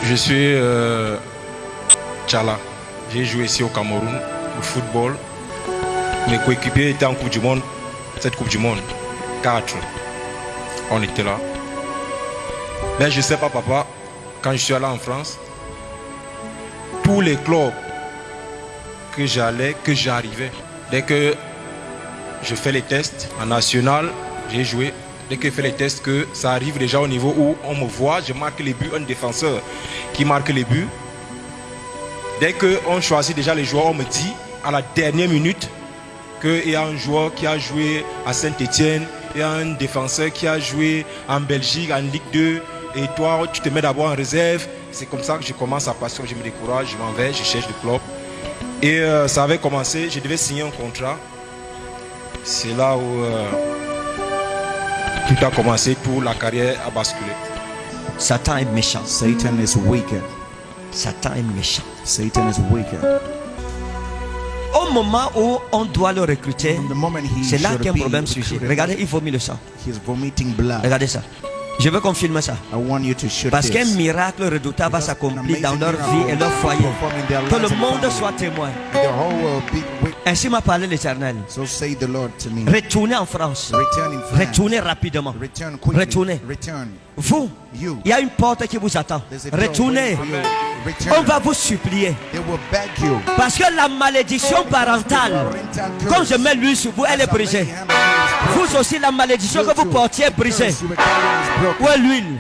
Je suis Tchala. J'ai joué ici au Cameroun, le football. Mes coéquipiers étaient en Coupe du Monde, cette Coupe du Monde. 4. On était là. Mais je ne sais pas, papa, quand je suis allé en France, tous les clubs que j'allais, que j'arrivais, dès que je fais les tests en national, j'ai joué. Dès que je fais les tests, que ça arrive déjà au niveau où on me voit, je marque les buts, un défenseur qui marque les buts. Dès qu'on choisit déjà les joueurs, on me dit à la dernière minute qu'il y a un joueur qui a joué à Saint-Étienne, il y a un défenseur qui a joué en Belgique, en Ligue 2, et toi, tu te mets d'abord en réserve. C'est comme ça que je commence à passer, je me décourage, je m'en vais, je cherche des clubs. Et ça avait commencé, je devais signer un contrat. C'est là où tout a commencé, toute la carrière a basculé. Satan est méchant. Satan is wicked. Satan est méchant. Satan is wicked. Au moment où on doit le recruter, From the moment he c'est là should qu'il y a un be problème surgit. recruited, Regardez, il vomit le sang. he's vomiting blood. Regardez ça. Je veux qu'on filme ça. I want you to shoot Parce qu'un this. miracle redoutable va s'accomplir dans leur vie et leur foyer. Que le monde soit témoin. The whole world be with. Ainsi m'a parlé l'Éternel. So say the Lord to me. Retournez en France. Return in France. Retournez rapidement. Return quickly. Retournez. Return. Vous, You. il y a une porte qui vous attend. There's a door Retournez. waiting for you. Return. On va vous supplier. They will beg you. Parce que la malédiction parentale, quand je mets l'huile sur vous, elle est brisée. Vous aussi, la malédiction que vous portiez est brisée. Où est l'huile?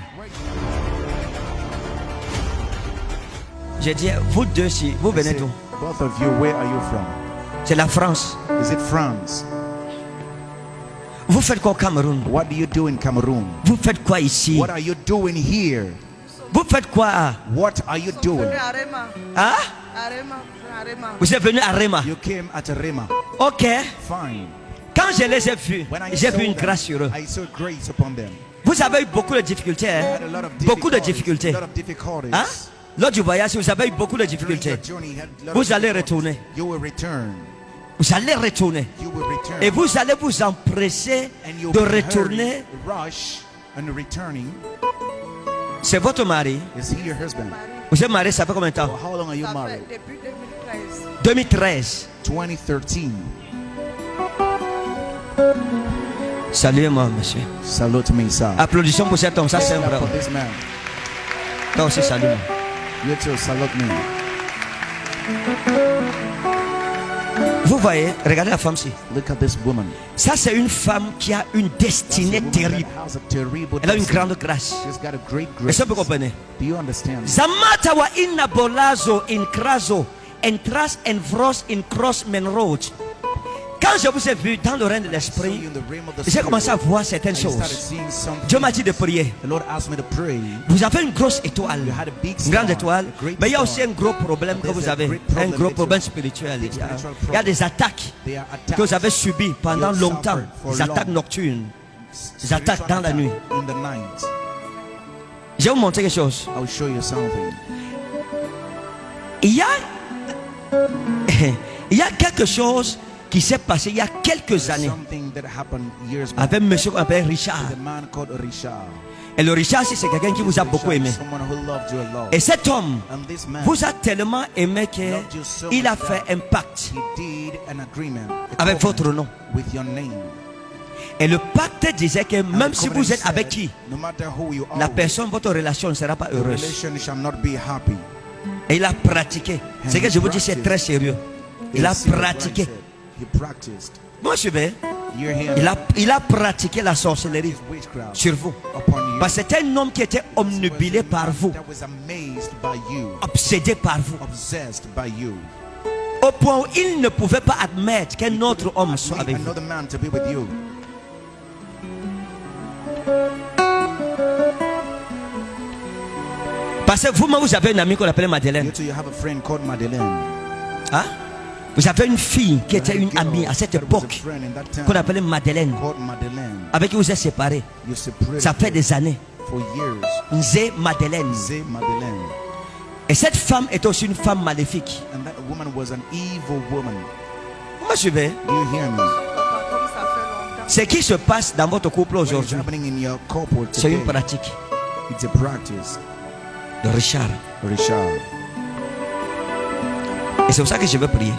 J'ai dit, vous deux, si vous venez d'où? Both of you, where are you from? C'est la France. Is it France? Vous faites quoi au Cameroun? What do you do in Cameroon? Vous faites quoi ici? What are you doing here? Vous faites quoi? What are you doing? Hein? Vous êtes venu à Rema. You came at Rema. Ok. Fine. Quand je les ai vus, When I j'ai saw vu une them, grâce sur eux. I saw grace upon them. Vous avez eu beaucoup de difficultés. I Hein? had a lot of Beaucoup de difficulties, difficultés. a lot of difficulties. Hein? Lors du voyage, vous avez eu beaucoup de During difficultés. your journey, you had a lot Vous of allez difficulties. retourner. You will return. Vous allez retourner. You will return. Et vous allez vous empresser And you'll de be retourner. hurry, rush, and returning. C'est votre mari. Is he your husband? Vous êtes marié, ça fait combien de temps? Well, how long are you married? Depuis 2013. 2013. 2013. Saluez-moi, monsieur. Salute me, sir. Applaudissons pour cet homme, ça c'est un vrai Clap homme. for this man. Toi aussi, salut-moi. You too, salute me. Vous voyez, regardez la femme-ci. Look at this woman. Ça, c'est une femme qui a une That's a destinée woman terrible. that has a terrible Elle a une destiny. grande grâce. She's got a great Est-ce grace. que vous comprenez? Do you understand? Zamata wa inna bolazo in krazo en tras en vros in cross men road. Quand je vous ai vu dans le règne de l'esprit, j'ai commencé à voir certaines choses. Dieu m'a dit de prier. The Lord asked me to pray. Vous avez une grosse étoile, You had a big une grande star, étoile, a great mais il y a star. aussi un gros problème que vous avez, un gros problème spirituel. Il y a des attaques There are que attacks vous avez subies pendant You have longtemps, suffered for des attaques long. nocturnes, des attaques dans la nuit. in the night. Je vais vous montrer quelque chose. I'll show you something. Il y a quelque chose qui s'est passé il y a quelques années Something that happened years back. avec un monsieur qu'on appelle Richard. The man called Richard. Et le Richard, c'est quelqu'un qui vous a beaucoup aimé. Someone who loved you a lot. Et cet homme And this man, vous a tellement aimé qu'il a fait un pacte he did an agreement avec votre nom. with your name. Et le pacte disait que And même the si covenant vous êtes said, avec qui, no matter who you are la with, personne, votre relation ne sera pas the heureuse. relation shall not be happy. Et il a pratiqué. Ce que je vous dis, c'est très sérieux. Il a It's serious pratiqué. bloodshed. He practiced. Moi, je vais. You're here. Il a pratiqué la sorcellerie His witchcraft sur vous. upon you. Parce que c'était un homme qui était omnubilé par vous, That was amazed by you, obsédé par vous, obsessed by you. au point où il ne pouvait pas admettre qu'un autre homme soit Need avec vous. another man to be with you. Parce que vous-même, vous avez une amie qu'on appelait Madeleine. You too, you have a friend called Madeleine. Hein? Vous avez une fille qui était une amie à cette époque qu'on appelait Madeleine, Called Madeleine. avec qui vous êtes séparés. You separated Ça fait des années. for years. Nzé Madeleine. Say Madeleine. Et cette femme est aussi une femme maléfique. And that woman was an evil woman. Moi, je vais. Do you hear me? Papa, comme ça fait longtemps. Ce qui se passe dans votre couple What is aujourd'hui, happening in your couple c'est une today? pratique. It's a practice. de Richard. Richard. Et c'est pour ça que je vais prier.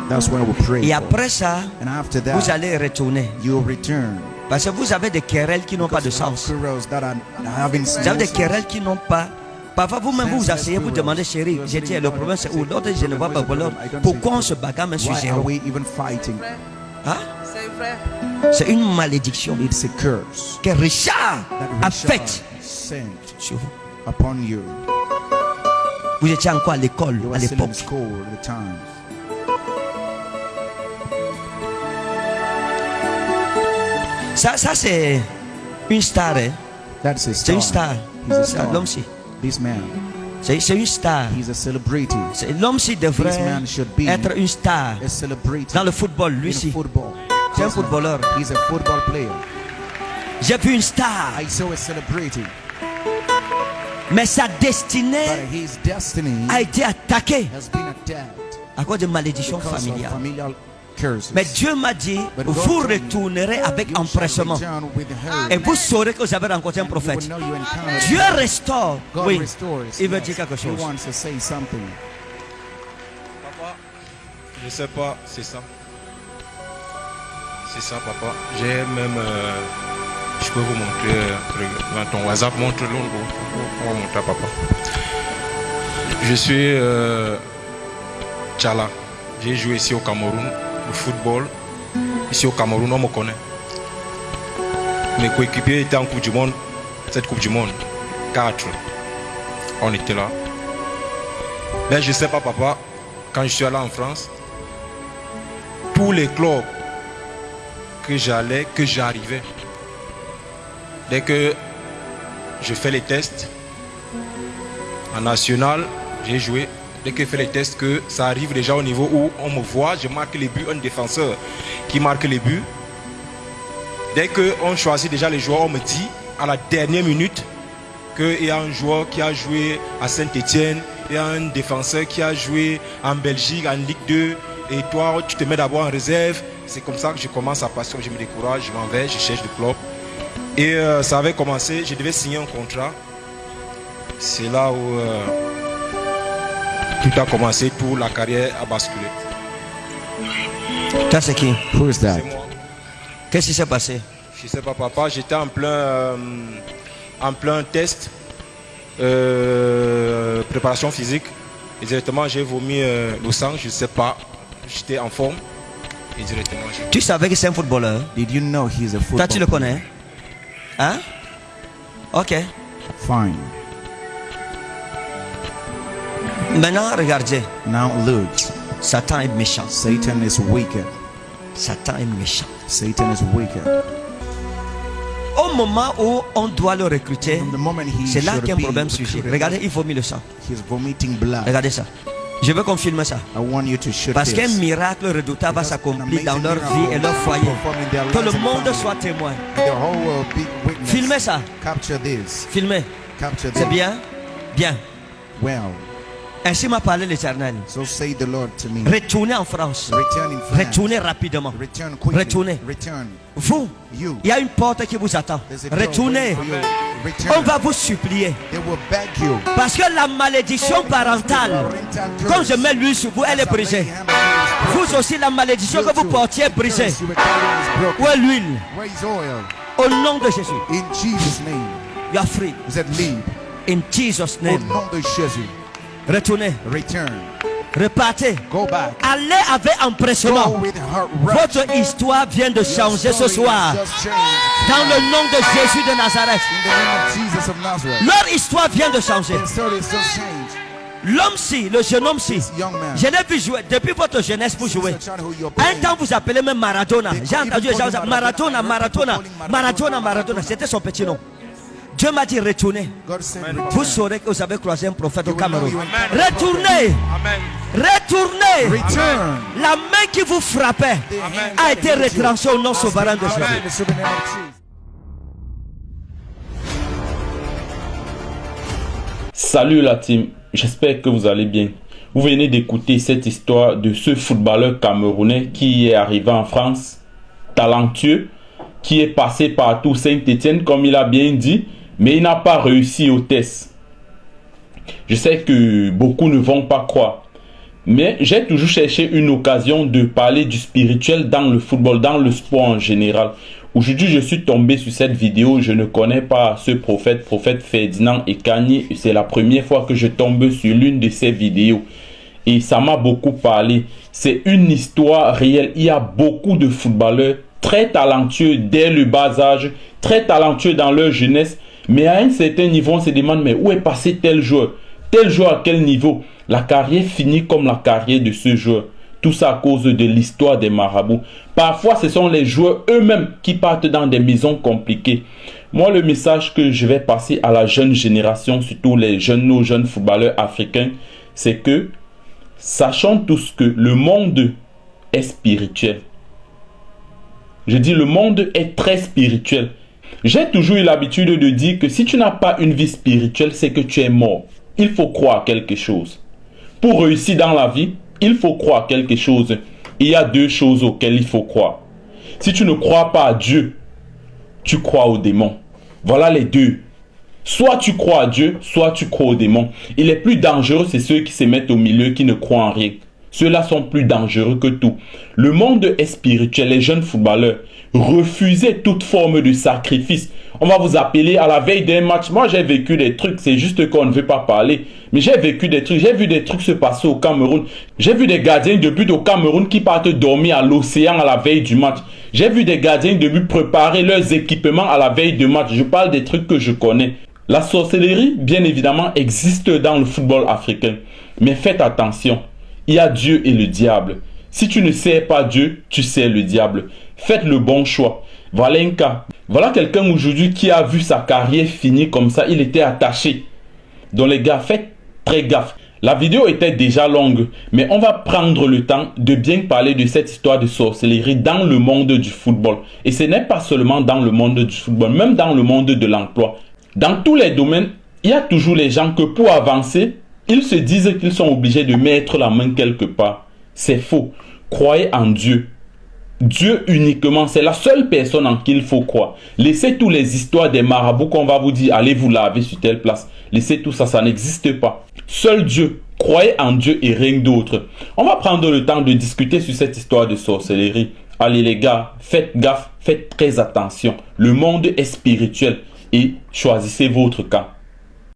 That's why we pray. Et for. après ça, And after vous that, allez retourner. you'll return. Parce que vous avez des querelles qui n'ont pas de Because you have sens. quarrels that are having Vous avez des no querelles sense. qui n'ont pas. Parfois vous-même vous vous asseyez, vous demandez chérie, j'ai dit le problème c'est où? L'autre je ne vois pas l'autre. Pourquoi on se bagarre même sur Why are zéro? we even fighting? Frère, Hein? c'est vrai. C'est une malédiction It's a curse que Richard that a Richard faite sent sur vous. upon you. Vous étiez encore à l'école You à were still in l'époque. school at the time. Ça c'est une star. Hein? That's a C'est une star. star. He's a Ça, star. l'homme-ci. This man, C'est une star. he's a celebrity. L'homme-ci devrait This man should be être une star. a celebrity Dans le football, in lui-ci. football. C'est un This man, footballeur. He's a football player. J'ai vu une star. I saw a celebrity, Mais sa destinée but his destiny a été attaquée has been attacked à cause de malédictions because of familiales. familial curses. Mais Dieu m'a dit, But God vous told me, retournerez avec You shall empressement. return with her. Et vous saurez que vous avez rencontré un And you prophète. will know you encountered Dieu God. restaure. God Oui, restores. il veut Yes. dire quelque He chose. wants to say something. Papa, je sais pas, c'est ça. C'est ça, papa. J'ai même. Je peux vous montrer. Dans ton WhatsApp, montre-le. On va montrer à papa. Je suis Tchala. J'ai joué ici au Cameroun, le football. Ici au Cameroun, on me connaît. Mes coéquipiers étaient en Coupe du Monde. Cette Coupe du Monde, 4. On était là. Mais je sais pas, papa, quand je suis allé en France, tous les clubs que j'allais, que j'arrivais, dès que je fais les tests, en national, j'ai joué, dès que je fais les tests, que ça arrive déjà au niveau où on me voit, je marque les buts, un défenseur qui marque les buts. Dès qu'on choisit déjà les joueurs, on me dit à la dernière minute qu'il y a un joueur qui a joué à Saint-Etienne, il y a un défenseur qui a joué en Belgique, en Ligue 2, et toi, tu te mets d'abord en réserve. C'est comme ça que je commence à passer, je me décourage, je m'en vais, je cherche du club. Et ça avait commencé, je devais signer un contrat. C'est là où tout a commencé, toute la carrière a basculé. Ça c'est qui? Who is that? C'est moi. Qu'est-ce qui s'est passé? Je sais pas, papa, j'étais en plein test, préparation physique. Et directement, j'ai vomi le sang, je sais pas. J'étais en forme. Et directement, j'ai... Tu savais que c'est un footballeur? Did you know he's a football Toi tu le player? connais? Hein? Ok. Fine. Maintenant regardez. Now look, Satan est méchant. Satan is wicked. Satan est méchant. Satan is wicked. Au moment où on doit le recruter, From the moment he c'est là should qu'il y a un be problème surgit. recruited, Regardez, il vomit le sang. he's vomiting blood. Regardez ça. Je veux qu'on filme ça. I want you to shoot Parce qu'un this. miracle redoutable va Because s'accomplir an dans leur amazing vie et leur miracle foyer. will perform in their Que le lives and monde family. soit témoin. The whole world be witness. Filmez ça. Capture this. Filmez. Capture C'est this. bien? Bien. Well, Ainsi m'a parlé l'Éternel. so say the Lord to me. Retournez en France. Return in France. Retournez rapidement. Return quickly. Retournez. Return. Vous, You. il y a une porte qui vous attend. There's a door Retournez. waiting for you. On Return. va vous supplier. They will beg you. Parce que la malédiction parentale, comme je mets l'huile sur vous, elle est brisée. Vous aussi, la malédiction que vous portiez est brisée. Où est l'huile? Where is oil? Au nom de Jésus. In Jesus' name. You are free. Vous êtes libre. In Jesus' Au name. nom de Jésus. Retournez. Return. Repartez. Go back. Allez avec Go empressement. with her rush. Votre histoire vient de changer ce soir. Just change. Dans le nom de Jésus de Nazareth. In the name of Jesus of Nazareth. Leur histoire vient de changer. And so it's just change. L'homme-ci, le jeune homme-ci, Young man. je l'ai vu jouer depuis votre jeunesse pour jouer. Since the childhood you're Un playing. temps, vous appelez même Maradona. J'ai entendu les gens dire Maradona, Maradona. Maradona, Maradona, Maradona. C'était son petit nom. Dieu m'a dit retournez. God said, Vous return. saurez que vous avez croisé un prophète au You will know Cameroun. you encountered a Retournez, Amen. retournez. Return. La main qui vous frappait The hand a that été hit you retranchée au nom has souverain de been Jésus. out in the super name of Jesus. Salut la team, j'espère que vous allez bien. Vous venez d'écouter cette histoire de ce footballeur camerounais qui est arrivé en France, talentueux, qui est passé par tout Saint-Etienne comme il a bien dit, mais il n'a pas réussi au test. Je sais que beaucoup ne vont pas croire. Mais j'ai toujours cherché une occasion de parler du spirituel dans le football, dans le sport en général. Aujourd'hui, je suis tombé sur cette vidéo. Je ne connais pas ce prophète Ferdinand Ekani. C'est la première fois que je tombe sur l'une de ces vidéos. Et ça m'a beaucoup parlé. C'est une histoire réelle. Il y a beaucoup de footballeurs très talentueux dès le bas âge, très talentueux dans leur jeunesse. Mais à un certain niveau, on se demande, mais où est passé tel joueur? Tel joueur à quel niveau? La carrière finit comme la carrière de ce joueur. Tout ça à cause de l'histoire des marabouts. Parfois, ce sont les joueurs eux-mêmes qui partent dans des maisons compliquées. Moi, le message que je vais passer à la jeune génération, surtout nos jeunes footballeurs africains, c'est que sachons tous que le monde est spirituel. Je dis le monde est très spirituel. J'ai toujours eu l'habitude de dire que si tu n'as pas une vie spirituelle, c'est que tu es mort. Il faut croire quelque chose. Pour réussir dans la vie, il faut croire quelque chose. Il y a deux choses auxquelles il faut croire. Si tu ne crois pas à Dieu, tu crois aux démons. Voilà les deux. Soit tu crois à Dieu, soit tu crois aux démons. Et les plus dangereux, c'est ceux qui se mettent au milieu, qui ne croient en rien. Ceux-là sont plus dangereux que tout. Le monde est spirituel. Les jeunes footballeurs, refusez toute forme de sacrifice. On va vous appeler à la veille d'un match. Moi, j'ai vécu des trucs. C'est juste qu'on ne veut pas parler. Mais j'ai vécu des trucs. J'ai vu des trucs se passer au Cameroun. J'ai vu des gardiens de but au Cameroun qui partent dormir à l'océan à la veille du match. J'ai vu des gardiens de but préparer leurs équipements à la veille du match. Je parle des trucs que je connais. La sorcellerie, bien évidemment, existe dans le football africain. Mais faites attention. Il y a Dieu et le diable. Si tu ne sais pas Dieu, tu sais le diable. Faites le bon choix. Voilà un cas. Voilà quelqu'un aujourd'hui qui a vu sa carrière finir comme ça. Il était attaché. Donc les gars, faites très gaffe. La vidéo était déjà longue, mais on va prendre le temps de bien parler de cette histoire de sorcellerie dans le monde du football. Et ce n'est pas seulement dans le monde du football, même dans le monde de l'emploi. Dans tous les domaines, il y a toujours les gens que pour avancer, ils se disent qu'ils sont obligés de mettre la main quelque part. C'est faux. Croyez en Dieu. Dieu uniquement, c'est la seule personne en qui il faut croire. Laissez toutes les histoires des marabouts qu'on va vous dire, allez vous laver sur telle place. Laissez tout ça, ça n'existe pas. Seul Dieu. Croyez en Dieu et rien d'autre. On va prendre le temps de discuter sur cette histoire de sorcellerie. Allez les gars, faites gaffe, faites très attention. Le monde est spirituel et choisissez votre camp.